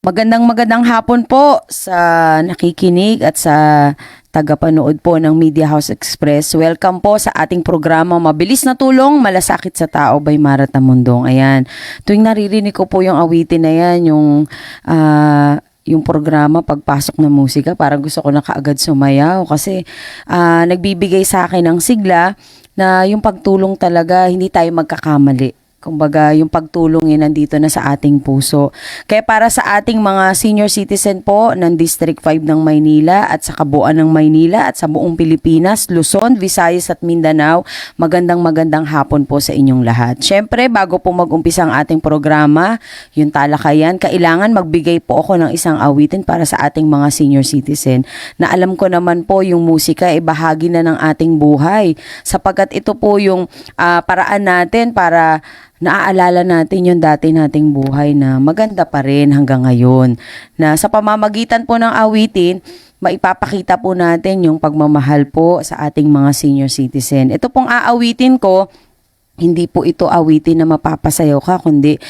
Magandang hapon po sa nakikinig at sa tagapanood po ng Media House Express. Welcome po sa ating programa Mabilis na Tulong, Malasakit sa Tao by Mara Tamundong. Ayan, tuwing naririnig ko po yung awitin na yan, yung programa pagpasok ng musika, parang gusto ko na kaagad sumayaw kasi nagbibigay sa akin ng sigla na yung pagtulong talaga, hindi tayo magkakamali. Kumbaga, yung pagtulong nandito na sa ating puso. Kaya para sa ating mga senior citizen po ng District 5 ng Maynila at sa kabuuan ng Maynila at sa buong Pilipinas, Luzon, Visayas at Mindanao, magandang hapon po sa inyong lahat. Siyempre, bago po mag-umpisa ang ating programa, yung talakayan, kailangan magbigay po ako ng isang awitin para sa ating mga senior citizen na alam ko naman po yung musika ay bahagi na ng ating buhay sapagkat ito po yung paraan natin para naaalala natin yung dati nating buhay na maganda pa rin hanggang ngayon. Na sa pamamagitan po ng awitin, maipapakita po natin yung pagmamahal po sa ating mga senior citizen. Ito pong aawitin ko, hindi po ito awitin na mapapasayaw ka, kundi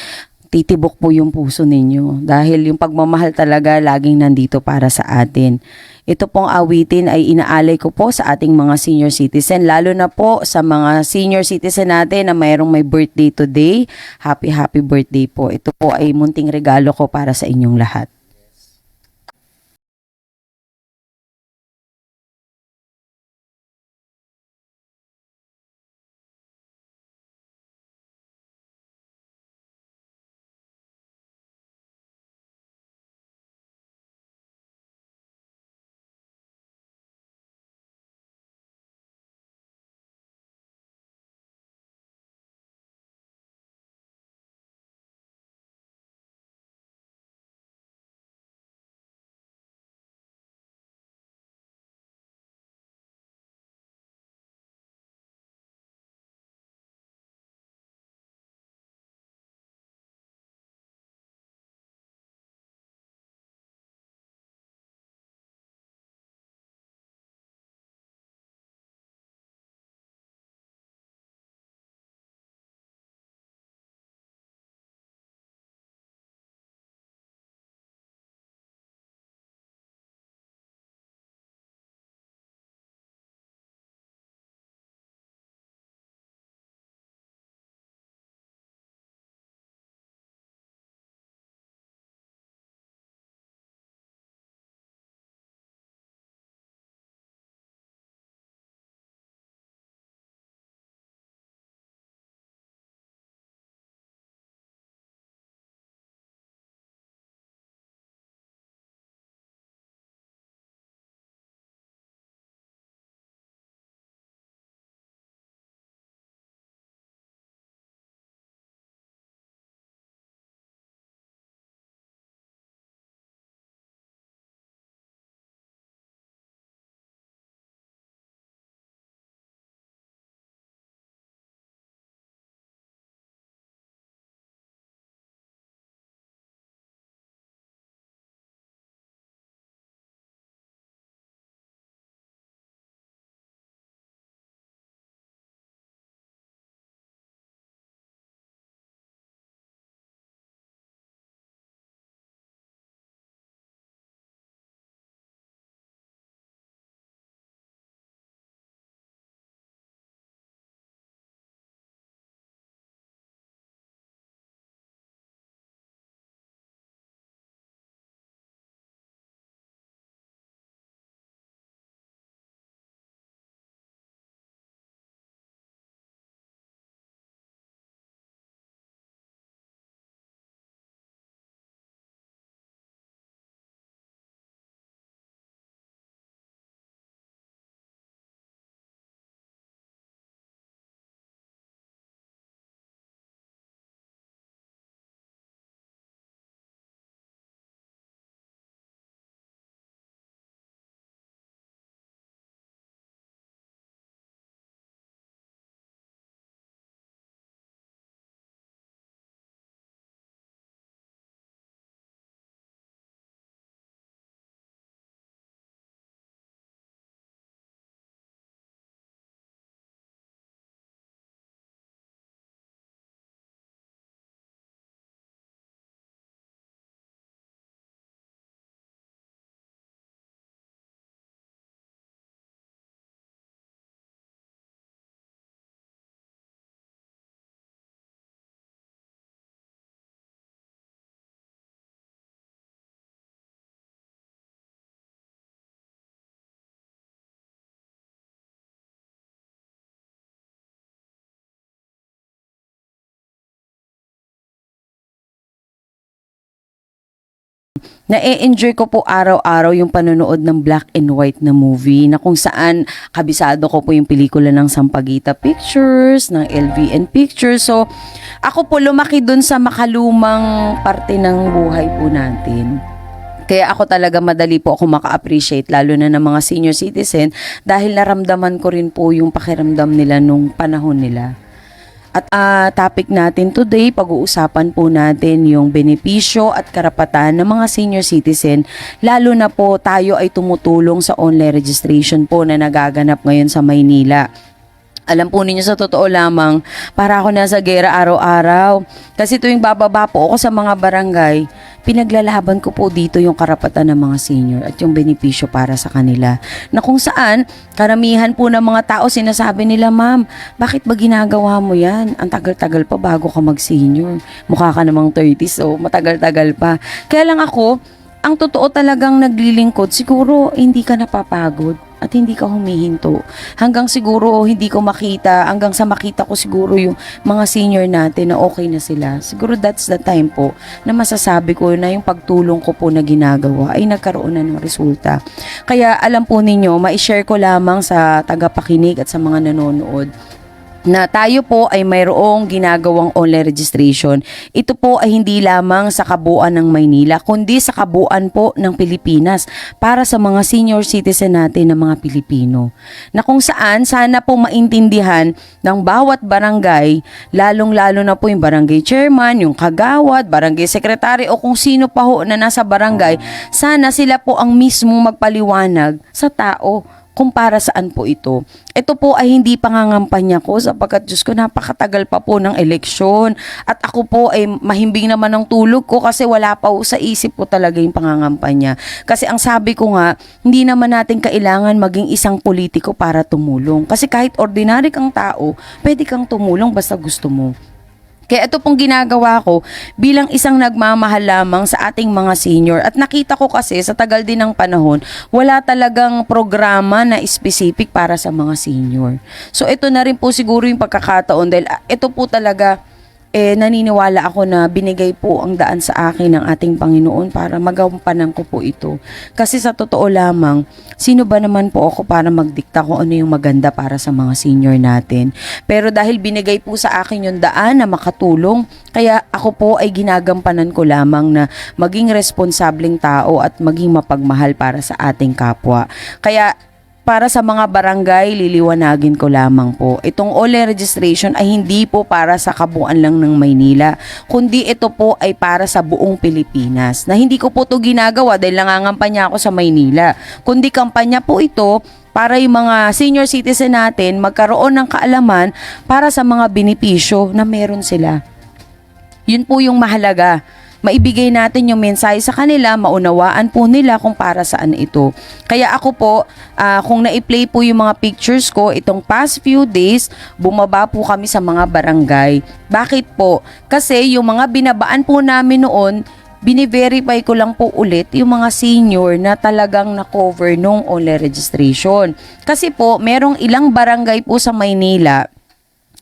titibok po yung puso ninyo. Dahil yung pagmamahal talaga laging nandito para sa atin. Ito pong awitin ay inaalay ko po sa ating mga senior citizen, lalo na po sa mga senior citizen natin na mayroong may birthday today. Happy birthday po. Ito po ay munting regalo ko para sa inyong lahat. Na-enjoy ko po araw-araw yung panonood ng black and white na movie na kung saan kabisado ko po yung pelikula ng Sampaguita Pictures, ng LVN Pictures. So, ako po lumaki dun sa makalumang parte ng buhay po natin. Kaya ako talaga madali po ako maka-appreciate lalo na ng mga senior citizen dahil naramdaman ko rin po yung pakiramdam nila nung panahon nila. At topic natin today, pag-uusapan po natin yung benepisyo at karapatan ng mga senior citizen, lalo na po tayo ay tumutulong sa online registration po na nagaganap ngayon sa Maynila. Alam po ninyo sa totoo lamang, para ako nasa gera araw-araw. Kasi tuwing bababa po ako sa mga barangay, pinaglalaban ko po dito yung karapatan ng mga senior at yung benepisyo para sa kanila. Na kung saan, karamihan po ng mga tao sinasabi nila, ma'am, bakit ba ginagawa mo yan? Ang tagal-tagal pa bago ka mag-senior. Mukha ka namang 30, so matagal-tagal pa. Kaya lang ako, ang totoo talagang naglilingkod, siguro hindi ka napapagod at hindi ka humihinto. Hanggang siguro hindi ko makita, hanggang sa makita ko siguro yung mga senior natin na okay na sila. Siguro that's the time po na masasabi ko na yung pagtulong ko po na ginagawa ay nagkaroon na ng resulta. Kaya alam po ninyo, ma-share ko lamang sa tagapakinig at sa mga nanonood na tayo po ay mayroong ginagawang online registration. Ito po ay hindi lamang sa kabuuan ng Maynila, kundi sa kabuuan po ng Pilipinas para sa mga senior citizen natin na mga Pilipino. Na kung saan, sana po maintindihan ng bawat barangay, lalong-lalo na po yung barangay chairman, yung kagawad, barangay secretary o kung sino pa ho na nasa barangay, sana sila po ang mismo magpaliwanag sa tao kung para saan po ito. Ito po ay hindi pangangampanya ko sapagkat Diyos ko napakatagal pa po ng eleksyon at ako po ay mahimbing naman ng tulog ko kasi wala pa po sa isip ko talaga yung pangangampanya. Kasi ang sabi ko nga, hindi naman natin kailangan maging isang politiko para tumulong. Kasi kahit ordinary kang tao, pwede kang tumulong basta gusto mo. Kaya ito pong ginagawa ko bilang isang nagmamahal lamang sa ating mga senior at nakita ko kasi sa tagal din ng panahon, wala talagang programa na specific para sa mga senior. So ito na rin po siguro yung pagkakataon dahil ito po talaga naniniwala ako na binigay po ang daan sa akin ng ating Panginoon para magampanan ko po ito. Kasi sa totoo lamang, sino ba naman po ako para magdikta kung ano yung maganda para sa mga senior natin. Pero dahil binigay po sa akin yung daan na makatulong, kaya ako po ay ginagampanan ko lamang na maging responsableng tao at maging mapagmahal para sa ating kapwa. Kaya para sa mga barangay, liliwanagin ko lamang po. Itong online registration ay hindi po para sa kabuuan lang ng Maynila, kundi ito po ay para sa buong Pilipinas. Na hindi ko po ito ginagawa dahil nangangampanya ako sa Maynila, kundi kampanya po ito para yung mga senior citizen natin magkaroon ng kaalaman para sa mga benepisyo na meron sila. Yun po yung mahalaga. Maibigay natin yung mensahe sa kanila, maunawaan po nila kung para saan ito. Kaya ako po, kung na-play po yung mga pictures ko, itong past few days, bumaba po kami sa mga barangay. Bakit po? Kasi yung mga binabaan po namin noon, bini-verify ko lang po ulit yung mga senior na talagang na-cover nung online registration. Kasi po, merong ilang barangay po sa Maynila,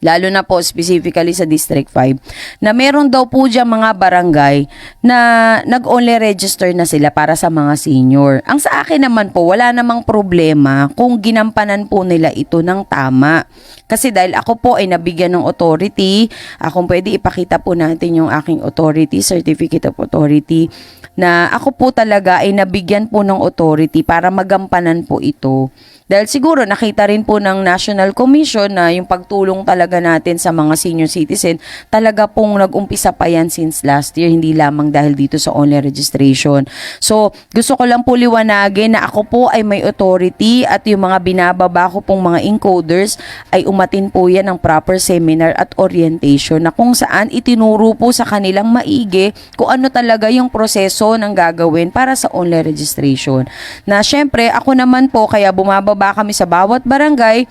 lalo na po specifically sa District 5, na meron daw po dyan mga barangay na nag-only register na sila para sa mga senior. Ang sa akin naman po, wala namang problema kung ginampanan po nila ito ng tama. Kasi dahil ako po ay nabigyan ng authority, kung pwede ipakita po natin yung aking authority, certificate of authority, na ako po talaga ay nabigyan po ng authority para magampanan po ito. Dahil siguro nakita rin po ng National Commission na yung pagtulong talaga natin sa mga senior citizen, talaga pong nag-umpisa pa yan since last year, hindi lamang dahil dito sa online registration. So, gusto ko lang po liwanagin na ako po ay may authority at yung mga binababa ko pong mga encoders ay umatin po yan ng proper seminar at orientation na kung saan itinuro po sa kanilang maigi kung ano talaga yung proseso ng gagawin para sa online registration. Na syempre, ako naman po kaya bumababa kami sa bawat barangay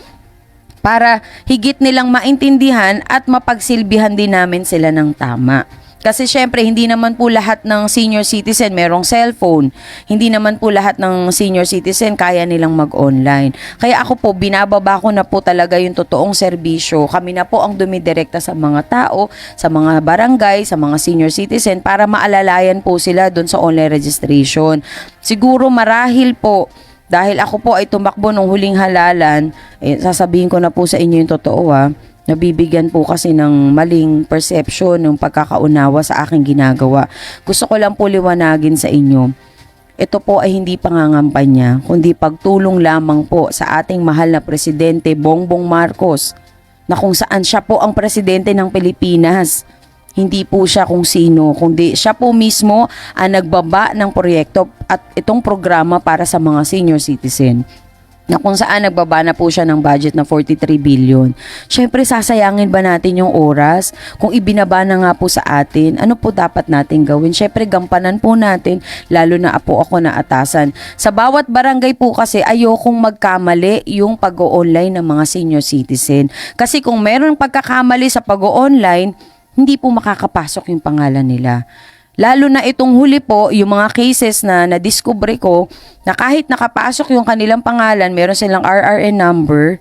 para higit nilang maintindihan at mapagsilbihan din namin sila ng tama. Kasi syempre, hindi naman po lahat ng senior citizen merong cellphone. Hindi naman po lahat ng senior citizen kaya nilang mag-online. Kaya ako po, binababa ko na po talaga yung totoong serbisyo. Kami na po ang dumidirekta sa mga tao, sa mga barangay, sa mga senior citizen para maalalayan po sila doon sa online registration. Siguro marahil po, dahil ako po ay tumakbo nung huling halalan, sasabihin ko na po sa inyo yung totoo nabibigyan po kasi ng maling perception, ng pagkakaunawa sa aking ginagawa. Gusto ko lang po liwanagin sa inyo. Ito po ay hindi pangangampanya, kundi pagtulong lamang po sa ating mahal na Presidente Bongbong Marcos, na kung saan siya po ang Presidente ng Pilipinas. Hindi po siya kung sino, kundi siya po mismo ang nagbaba ng proyekto at itong programa para sa mga senior citizen, na kung saan nagbaba na po siya ng budget na 43 billion. Siyempre, sasayangin ba natin yung oras? Kung ibinaba na nga po sa atin, ano po dapat natin gawin? Siyempre, gampanan po natin, lalo na po ako na atasan. Sa bawat barangay po kasi, ayokong magkamali yung pag-o-online ng mga senior citizen. Kasi kung meron pagkakamali sa pag-o-online, hindi po makakapasok yung pangalan nila. Lalo na itong huli po, yung mga cases na nadiskubre ko, na kahit nakapasok yung kanilang pangalan, meron silang RRN number,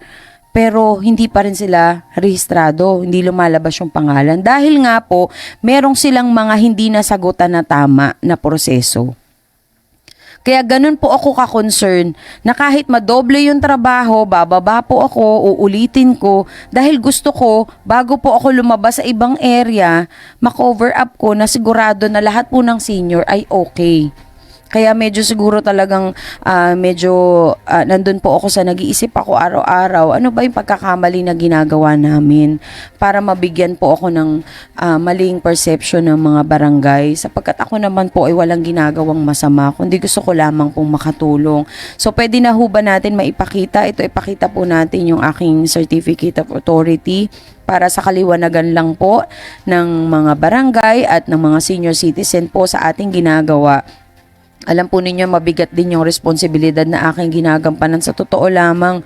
pero hindi pa rin sila rehistrado, hindi lumalabas yung pangalan. Dahil nga po, merong silang mga hindi nasagutan na tama na proseso. Kaya ganun po ako ka-concern na kahit madoble yung trabaho, bababa po ako, uulitin ko, dahil gusto ko, bago po ako lumabas sa ibang area, ma-cover up ko na sigurado na lahat po ng senior ay okay. Kaya medyo siguro talagang nandun po ako sa nag-iisip ako araw-araw, ano ba yung pagkakamali na ginagawa namin para mabigyan po ako ng maling perception ng mga barangay, sapagkat ako naman po ay walang ginagawang masama, kundi gusto ko lamang pong makatulong. So pwede na ho ba natin maipakita? Ito, ipakita po natin yung aking Certificate of Authority para sa kaliwanagan lang po ng mga barangay at ng mga senior citizen po sa ating ginagawa. Alam po ninyo, mabigat din yung responsibilidad na aking ginagampanan. Sa totoo lamang,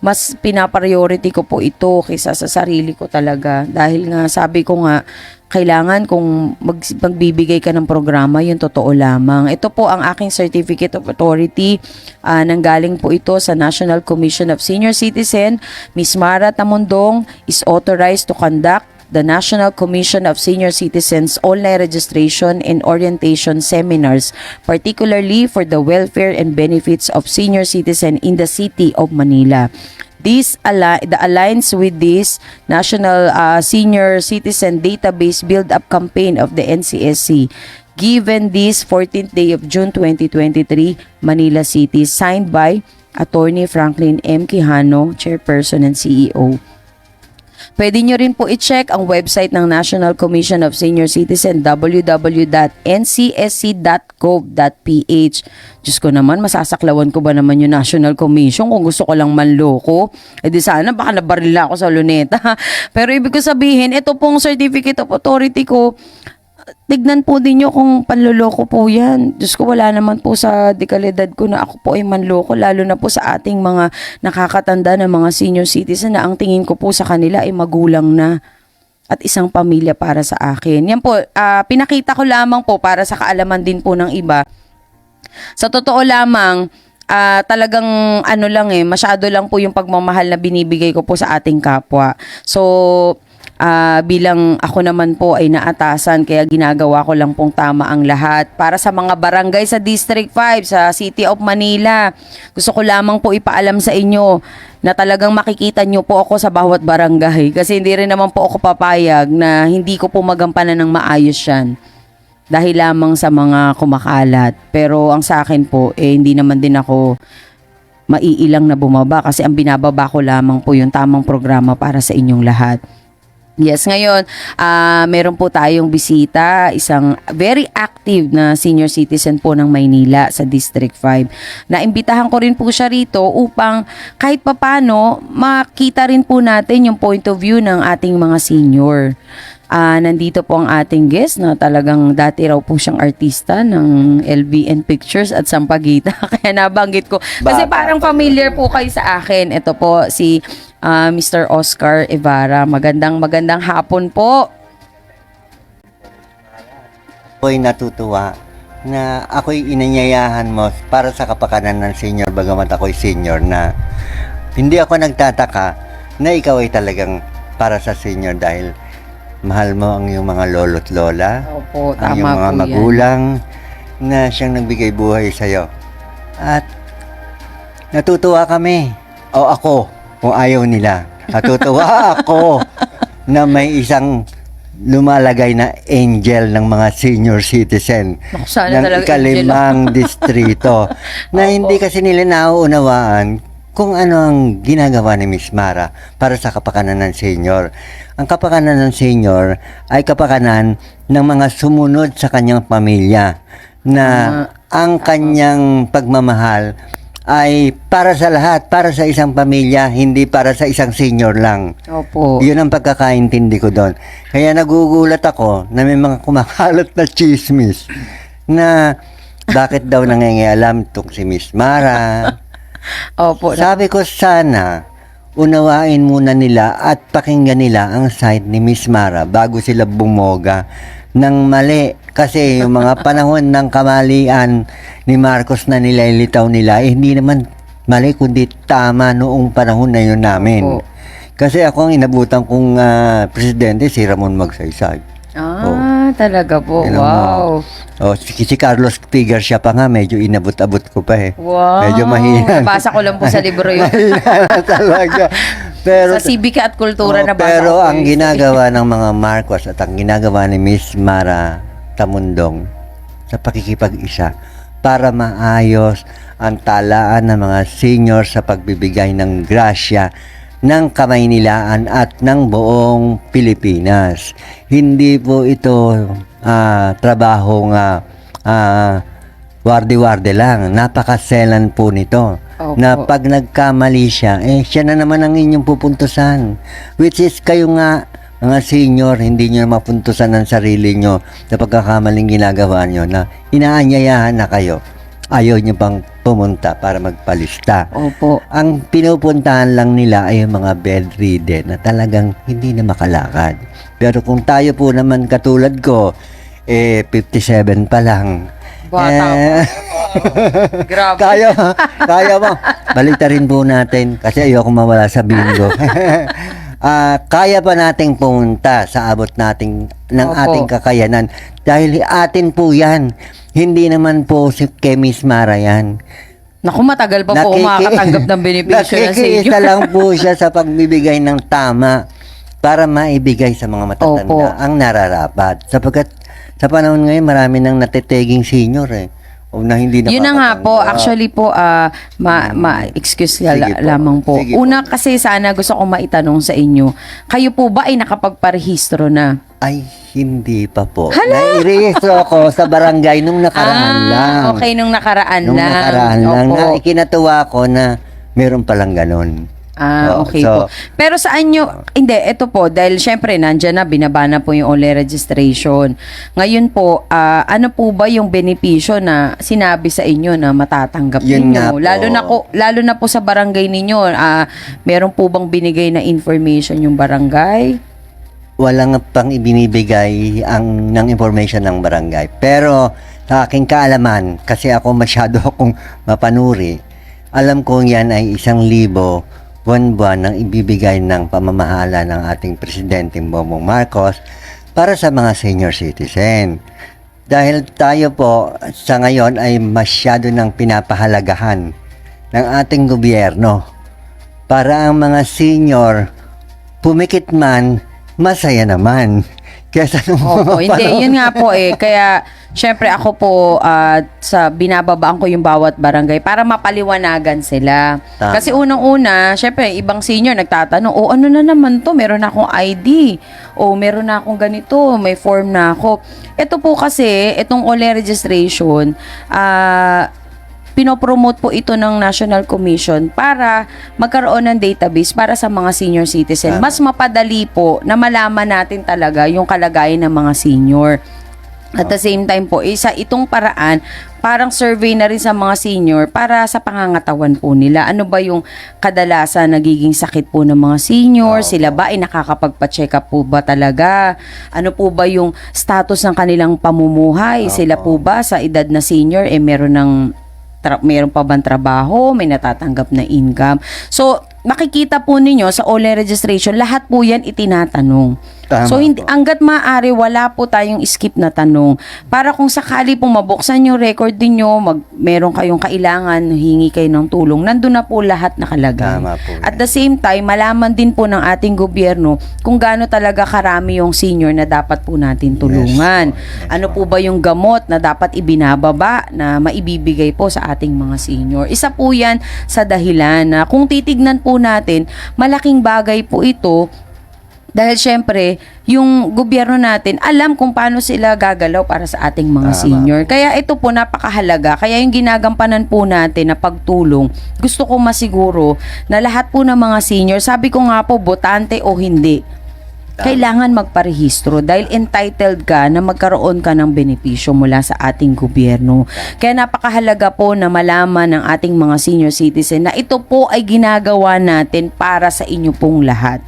mas pinapriority ko po ito kaysa sa sarili ko talaga. Dahil nga, sabi ko nga, kailangan kung magbibigay ka ng programa, yung totoo lamang. Ito po ang aking Certificate of Authority. Nanggaling po ito sa National Commission of Senior Citizen. Ms. Mara Tamundong is authorized to conduct the National Commission of Senior Citizens online registration and orientation seminars, particularly for the welfare and benefits of senior citizen in the city of Manila. This aligns with this National Senior Citizen Database Build-Up Campaign of the NCSC. Given this 14th day of June 2023, Manila City, signed by Attorney Franklin M. Quijano, Chairperson and CEO. Pwede nyo rin po i-check ang website ng National Commission of Senior Citizen, www.ncsc.gov.ph. Diyos ko naman, masasaklawan ko ba naman yung National Commission kung gusto ko lang manloko? Eh di sana, baka nabarila ako sa luneta. Pero ibig ko sabihin, ito pong Certificate of Authority ko, tignan po din nyo kung panloloko po yan. Diyos ko, wala naman po sa dekalidad ko na ako po ay manloko, lalo na po sa ating mga nakakatanda na mga senior citizen na ang tingin ko po sa kanila ay magulang na at isang pamilya para sa akin. Yan po, pinakita ko lamang po para sa kaalaman din po ng iba. Sa totoo lamang, talagang masyado lang po yung pagmamahal na binibigay ko po sa ating kapwa. So, bilang ako naman po ay naatasan, kaya ginagawa ko lang pong tama ang lahat. Para sa mga barangay sa District 5, sa City of Manila, gusto ko lamang po ipaalam sa inyo na talagang makikita nyo po ako sa bawat barangay. Kasi hindi rin naman po ako papayag na hindi ko po magampanan ng maayos yan, dahil lamang sa mga kumakalat. Pero ang sa akin po, hindi naman din ako maiilang na bumaba, kasi ang binababa ko lamang po yung tamang programa para sa inyong lahat. Yes, ngayon, meron po tayong bisita, isang very active na senior citizen po ng Maynila sa District 5. Naimbitahan ko rin po siya rito upang kahit papano makita rin po natin yung point of view ng ating mga senior. Nandito po ang ating guest na talagang dati raw po siyang artista ng LBN Pictures at Sampaguita. Kaya nabanggit ko. Kasi parang familiar po kayo sa akin. Ito po si Mr. Oscar Evara. Magandang hapon po. Ako'y natutuwa na ako'y inanyayahan mo para sa kapakanan ng senior, bagamat ako'y senior na. Hindi ako nagtataka na ikaw ay talagang para sa senior dahil mahal mo ang iyong mga lolo't lola, Opo, ang iyong tama mga po yan. magulang na siyang nagbigay buhay sa'yo. At natutuwa kami, o ako, kung ayaw nila. Natutuwa ako na may isang lumalagay na angel ng mga senior citizen Naku, sana ng talaga ikalimang distrito na Opo. hindi kasi nila nauunawaan kung ano ang ginagawa ni Miss Mara para sa kapakanan ng senior. Ang kapakanan ng senior ay kapakanan ng mga sumunod sa kanyang pamilya na ang kanyang pagmamahal ay para sa lahat, para sa isang pamilya, hindi para sa isang senior lang. Opo. Yun ang pagkakaintindi ko doon. Kaya nagugulat ako na may mga kumakalat na chismis na bakit daw nangingialam itong si Miss Mara. Opo. Sabi ko sana unawain muna nila at pakinggan nila ang side ni Miss Mara bago sila bumoga ng mali. Kasi yung mga panahon ng kamalian ni Marcos na nililitaw nila, hindi naman mali kundi tama noong panahon na yun namin. Opo. Kasi ako ang inabutan kong presidente, si Ramon Magsaysay. Talaga po. Tingnan mo. Wow. Si Carlos Figueres siya pa nga, medyo inabot-abot ko pa eh. Wow. Medyo mahina. Nabasa ko lang po sa libro yun. Mahina na talaga. Pero, sa Sibika at Kultura na pero ang ginagawa ng mga Marcos at ang ginagawa ni Miss Mara Tamundong sa pakikipag-isa para maayos ang talaan ng mga senior sa pagbibigay ng grasya ng Kamaynilaan at ng buong Pilipinas. Hindi po ito trabaho nga warde-warde lang. Napakaselan po nito. Opo. Na pag nagkamali siya, siya na naman ang inyong pupuntusan. Which is kayo nga, mga senior, hindi nyo mapuntusan ang sarili nyo sa pagkakamaling ginagawa nyo na inaanyayahan na kayo. Ayaw nyo pang pumunta para magpalista. Opo. Ang pinupuntahan lang nila ay yung mga bedridden na talagang hindi na makalakad. Pero kung tayo po naman katulad ko, 57 pa lang. Bata pa. Grabe. Kaya mo. Baliktarin po natin kasi ayoko mawala sa bingo. Kaya pa nating pumunta sa abot nating ng Opo. ating kakayanan dahil atin po yan. Hindi naman po si Miss Mara yan. Naku, matagal pa po makakatanggap ng benepisyo na Nakikiisa senior. lang po siya sa pagbibigay ng tama para maibigay sa mga matatanda Opo. ang nararapat. Sapagkat sa panahon ngayon marami nang natiteging senior o na hindi Yun na nga po, nakakatanggap. actually po, excuse Sige po. lamang po. Sige po. Una kasi sana gusto kong maitanong sa inyo, kayo po ba ay nakapagparehistro na? Ay, hindi pa po. Nairehistro ako sa barangay nung nakaraan lang. Okay, nung nakaraan Nung lang. nakaraan lang Opo. na ikinatuwa ko na meron palang ganon. Okay So, po. Pero saan nyo, hindi, ito po, dahil syempre nandyan na, binaba na po yung online registration. Ngayon po, ano po ba yung benepisyo na sinabi sa inyo na matatanggap Yun nga ninyo? po. Lalo na po sa barangay ninyo, meron po bang binigay na information yung barangay? Walang pang ibinibigay ng information ng barangay. Pero sa aking kaalaman, kasi ako masyado akong mapanuri, alam kong yan ay 1,000 buwan-buwan ang ibibigay ng pamamahala ng ating Presidente Bongbong Marcos para sa mga senior citizen. Dahil tayo po sa ngayon ay masyado ng pinapahalagahan ng ating gobyerno para ang mga senior pumikit man, masaya naman. Kesa nung Opo, hindi, yun nga po kaya, syempre ako po, binababaan ko yung bawat barangay para mapaliwanagan sila. Tama. Kasi unang-una, syempre, ibang senior nagtatanong, ano na naman to? Meron na akong ID. Meron na akong ganito. May form na ako. Ito po kasi, itong online registration, pinopromote po ito ng National Commission para magkaroon ng database para sa mga senior citizen. Tama. Mas mapadali po na malaman natin talaga yung kalagayan ng mga senior. At the same time po, isa itong paraan, parang survey na rin sa mga senior para sa pangangatawan po nila. Ano ba yung kadalasan nagiging sakit po ng mga senior? Sila ba ay nakakapagpa-check up po ba talaga? Ano po ba yung status ng kanilang pamumuhay? Sila po ba sa edad na senior meron pa bang trabaho, may natatanggap na income? So, makikita po ninyo sa online registration, lahat po yan itinatanong. Tama So, hindi, po. hanggat maaari, wala po tayong skip na tanong. Para kung sakali pong mabuksan yung record ninyo, meron kayong kailangan, hingi kayo ng tulong, nandun na po lahat nakalagay. Tama po. At the same time, malaman din po ng ating gobyerno kung gaano talaga karami yung senior na dapat po natin tulungan. Ano po ba yung gamot na dapat ibinababa na maibibigay po sa ating mga senior? Isa po yan sa dahilan na kung titignan po natin, malaking bagay po ito. Dahil syempre, yung gobyerno natin, alam kung paano sila gagalaw para sa ating mga senior. Kaya ito po, napakahalaga. Kaya yung ginagampanan po natin na pagtulong, gusto ko masiguro na lahat po ng mga senior, sabi ko nga po, botante o hindi, kailangan magparehistro dahil entitled ka na magkaroon ka ng benepisyo mula sa ating gobyerno. Kaya napakahalaga po na malaman ng ating mga senior citizen na ito po ay ginagawa natin para sa inyo pong lahat.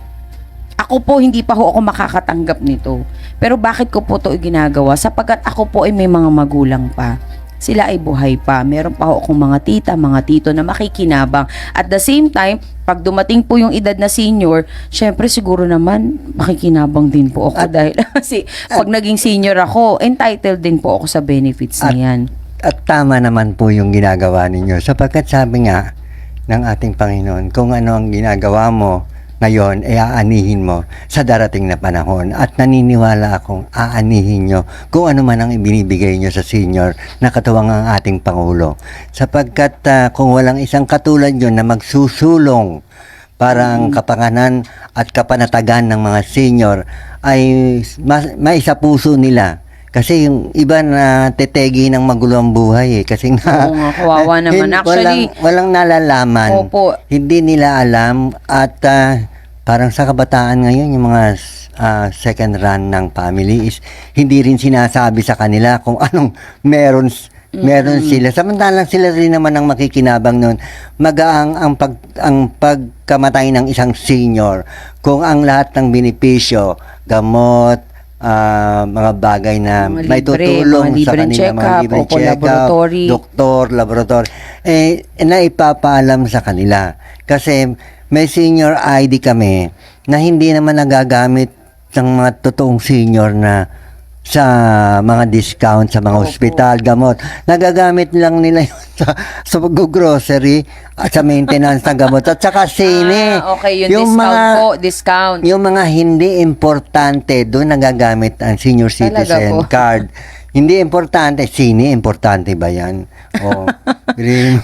Ako po, hindi pa ho ako makakatanggap nito. Pero bakit ko po ito ginagawa? Sapagkat ako po ay may mga magulang pa. Sila ay buhay pa. Meron pa ho akong mga tita, mga tito na makikinabang. At the same time, pag dumating po yung edad na senior, syempre siguro naman makikinabang din po ako dahil kasi pag naging senior ako, entitled din po ako sa benefits na yan. At tama naman po yung ginagawa ninyo. Sapagkat sabi nga ng ating Panginoon, kung ano ang ginagawa mo ngayon, aanihin mo sa darating na panahon. At naniniwala akong aanihin nyo kung ano man ang ibinibigay nyo sa senior na katuwang ang ating Pangulo. Sapagkat kung walang isang katulad yun na magsusulong para ang kapanganan at kapanatagan ng mga senior ay maisapuso nila. Kasi yung iba na tetegi ng magulo ang buhay kasi Oo nga, kawawa naman. Actually, walang nalalaman. Opo. Hindi nila alam at parang sa kabataan ngayon yung mga second run ng family is hindi rin sinasabi sa kanila kung anong meron sila. Samantalang sila rin naman ang makikinabang noon. Magaang ang pagkamatay ng isang senior kung ang lahat ng benepisyo, gamot, mga bagay na Mga may libre, tutulong mga sa libreng kanila, check-up, mga libreng opo, check-up, laboratory. doktor, laboratory, na ipapaalam sa kanila. Kasi may senior ID kami na hindi naman nagagamit ng mga totoong senior na sa mga discount sa mga ospital, gamot. Nagagamit lang nila yun sa grocery at sa maintenance ng gamot at saka sine. Okay, yung discount po, discount. Yung mga hindi importante, doon nagagamit ang senior citizen po. card. Hindi importante, sine, importante ba yan? O,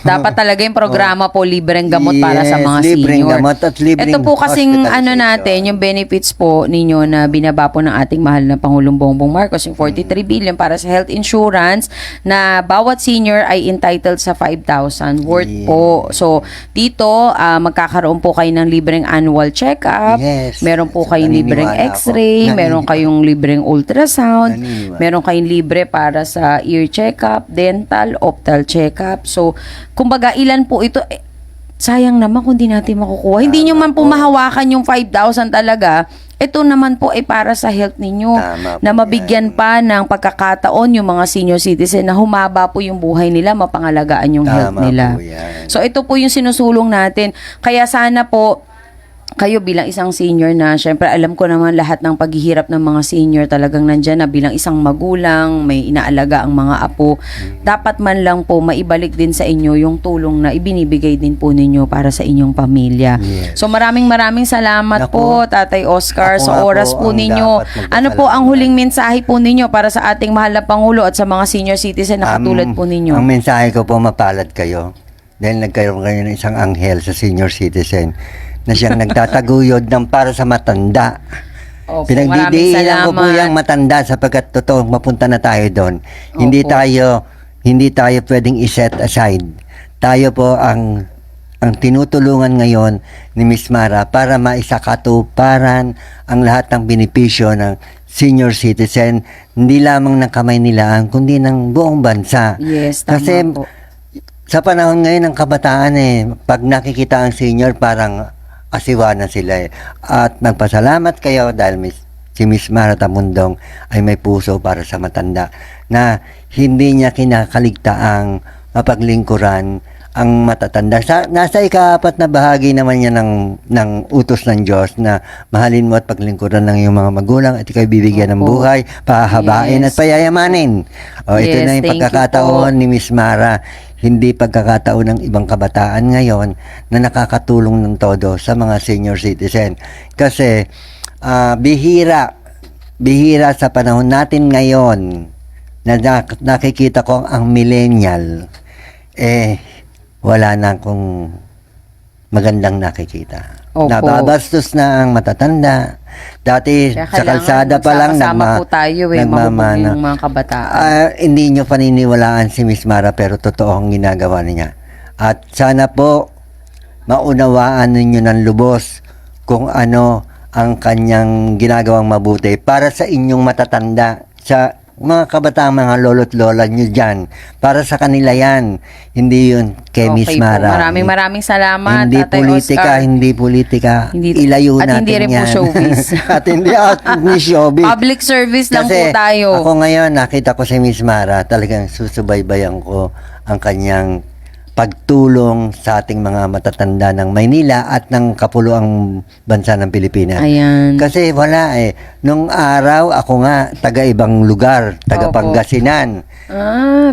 Dapat talaga yung programa po, libreng gamot para sa mga libreng senior. gamot at libreng Ito po kasing hospitalization. natin, yung benefits po ninyo na binaba po ng ating mahal na Pangulong Bongbong Marcos, yung 43 billion para sa health insurance na bawat senior ay entitled sa 5,000 worth po. So, dito, magkakaroon po kayo ng libreng annual check-up, Yes. meron po kayong libreng Naniniwala ako. x-ray, meron kayong libreng ultrasound, Naniniwala. meron kayong libre para sa ear check-up, dental, optal check-up. So, kumbaga, ilan po ito? Sayang naman kung di natin makukuha. Hindi nyo man po mahawakan yung 5,000 talaga. Ito naman po ay para sa health ninyo. Tama po Na mabigyan pa ng pagkakataon yung mga senior citizen na humaba po yung buhay nila, mapangalagaan yung health Tama nila. po yan. So, ito po yung sinusulong natin. Kaya sana po, kayo bilang isang senior na, syempre alam ko naman lahat ng paghihirap ng mga senior talagang nandyan na bilang isang magulang, may inaalaga ang mga apo. Dapat man lang po maibalik din sa inyo yung tulong na ibinibigay din po ninyo para sa inyong pamilya. Yes. So maraming salamat Naku. po Tatay Oscar Ako sa nga oras po po ang ninyo. dapat Ano po ang magpasalamat. huling mensahe po ninyo para sa ating mahal na Pangulo at sa mga senior citizen na katulad po ninyo? Ang mensahe ko po, mapalad kayo. Dahil nagkaroon kayo ng isang anghel sa senior citizen na siyang nagtataguyod ng para sa matanda. Opo, Pinagdidiinan ko po salamat. yung matanda sapagkat totoo mapunta na tayo doon. Opo. Hindi tayo pwedeng i-set aside. Tayo po ang tinutulungan ngayon ni Miss Mara para maisakatuparan ang lahat ng benepisyo ng senior citizen, hindi lamang ng kamay nila, kundi ng buong bansa. Yes, tama Kasi po. sa panahon ngayon ng kabataan pag nakikita ang senior, parang asiwa na sila At nagpasalamat kayo dahil si Miss Mara Tamundong ay may puso para sa matanda na hindi niya kinakaligtaang mapaglingkuran ang matatanda. Nasa ika-4 na bahagi naman niya ng utos ng Diyos na mahalin mo at paglingkuran ng iyong mga magulang at ikaw bibigyan ng Opo. buhay, pahabain Yes. at payayamanin. Ito Yes, na yung thank you pagkakataon po. ni Miss Mara, hindi pagkakataon ng ibang kabataan ngayon na nakakatulong ng todo sa mga senior citizen. Kasi bihira sa panahon natin ngayon na nakikita ko ang millennial, wala na akong magandang nakikita. Opo. Nababastos na ang matatanda. Dati Kaya sa kailangan kalsada pa lang magsama-sama po tayo mahubog yung mga kabataan. hindi nyo paniniwalaan si Miss Mara, pero totoo ang ginagawa niya. At sana po maunawaan ninyo ng lubos kung ano ang kanyang ginagawang mabuti para sa inyong matatanda, sa mga kabataang mga lolo't lola nyo dyan. Para sa kanila yan. Hindi yun kay Miss Okay po. Mara. Maraming salamat, Hindi Tatay politika, Oscar. hindi politika. Ilayo At natin hindi rin po yan. showbiz. At hindi showbiz. Public service lang po Kasi tayo. ako ngayon, nakita ko si Miss Mara, talagang susubaybayan ko ang kanyang pagtulong sa ating mga matatanda ng Maynila at ng kapuluang bansa ng Pilipinas. Ayan. Kasi wala Nung araw, ako nga, taga-ibang lugar, taga Opo. Pangasinan.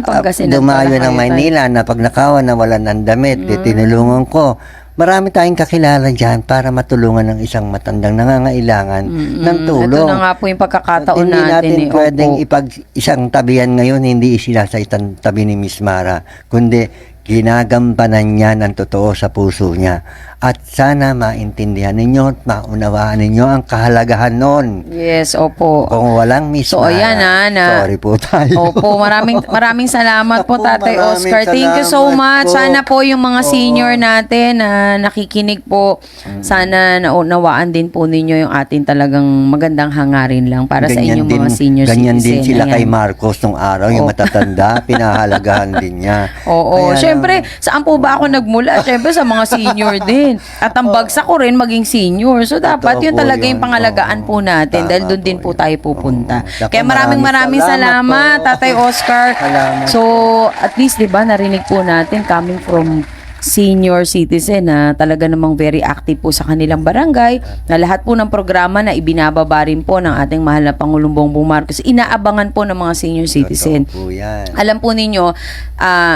Pangasinan Dumayo pala ng kayo, Maynila na pag nakawan na wala ng damit, tinulungan ko. Marami tayong kakilala dyan para matulungan ng isang matandang nangangailangan ng tulong. Ito na nga po yung pagkakataon Hindi natin natin. pwedeng Opo. isang tabihan ngayon, hindi sila sa isang tabi ni Miss Mara, kundi ginagampanan niya ng totoo sa puso niya. At sana maintindihan ninyo at maunawaan ninyo ang kahalagahan nun. Yes, opo. Kung walang Miss So, Mara, ayan sorry po tayo. Opo, maraming salamat po, Opo, Tatay maraming Oscar. Thank you so salamat much. po. Sana po yung mga senior natin na nakikinig po, sana naunawaan din po ninyo yung ating talagang magandang hangarin lang para sa inyong mga senior ganyan citizen. din sila Ayan. kay Marcos nung araw, yung matatanda, pinahalagahan din niya. Oo, Kaya syempre, saan po ba ako nagmula? Syempre sa mga senior din. At ang bagsak ko rin maging senior. So dapat Totoo yun po talaga yun. yung pangalagaan po natin Tama dahil doon po din po yun. tayo pupunta. Oo. Kaya maraming salamat, po. Tatay Oscar. Salamat So, at least 'di ba narinig po natin coming from senior citizen na talaga namang very active po sa kanilang barangay, na lahat po ng programa na ibinababa rin po ng ating mahal na Pangulong Bongbong Marcos, inaabangan po ng mga senior citizen. Totoo po yan. Alam po ninyo,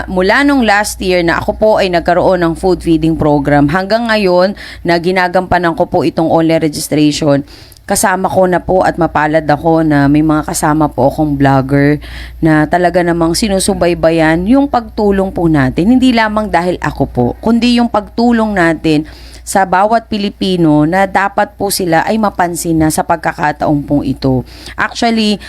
mula nung last year na ako po ay nagkaroon ng food feeding program, hanggang ngayon na ginagampanan ko po itong online registration, kasama ko na po at mapalad ako na may mga kasama po akong vlogger na talaga namang sinusubaybayan yung pagtulong po natin. Hindi lamang dahil ako po, kundi yung pagtulong natin sa bawat Pilipino na dapat po sila ay mapansin na sa pagkakataong pong ito. Actually,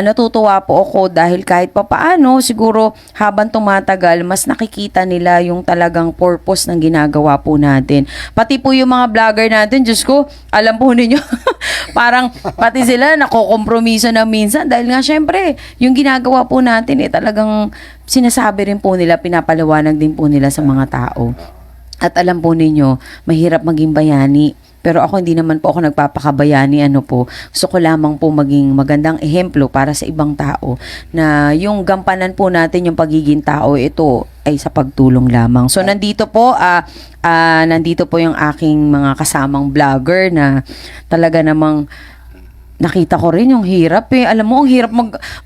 natutuwa po ako dahil kahit papaano, siguro habang tumatagal, mas nakikita nila yung talagang purpose ng ginagawa po natin. Pati po yung mga vlogger natin, Diyos ko, alam po ninyo, parang pati sila nakokompromiso na minsan dahil nga syempre, yung ginagawa po natin talagang sinasabi rin po nila, pinapaliwanag din po nila sa mga tao. At alam po ninyo, mahirap maging bayani. Pero ako hindi naman po ako nagpapakabayani, Gusto ko lamang po maging magandang ehemplo para sa ibang tao na yung gampanan po natin yung pagiging tao, ito ay sa pagtulong lamang. So nandito po yung aking mga kasamang vlogger na talaga namang nakita ko rin yung hirap Alam mo, ang hirap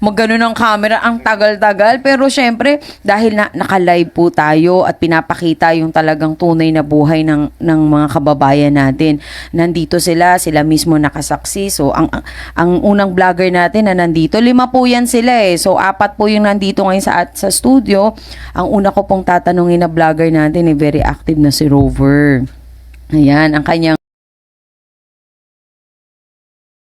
mag-gano ng camera, ang tagal-tagal. Pero syempre, dahil naka-live po tayo at pinapakita yung talagang tunay na buhay ng mga kababayan natin. Nandito sila mismo nakasaksi. So, ang unang vlogger natin na nandito, 5 po yan sila So, 4 po yung nandito ngayon sa studio. Ang una ko pong tatanungin na vlogger natin very active na si Rover. Ayan, ang kanyang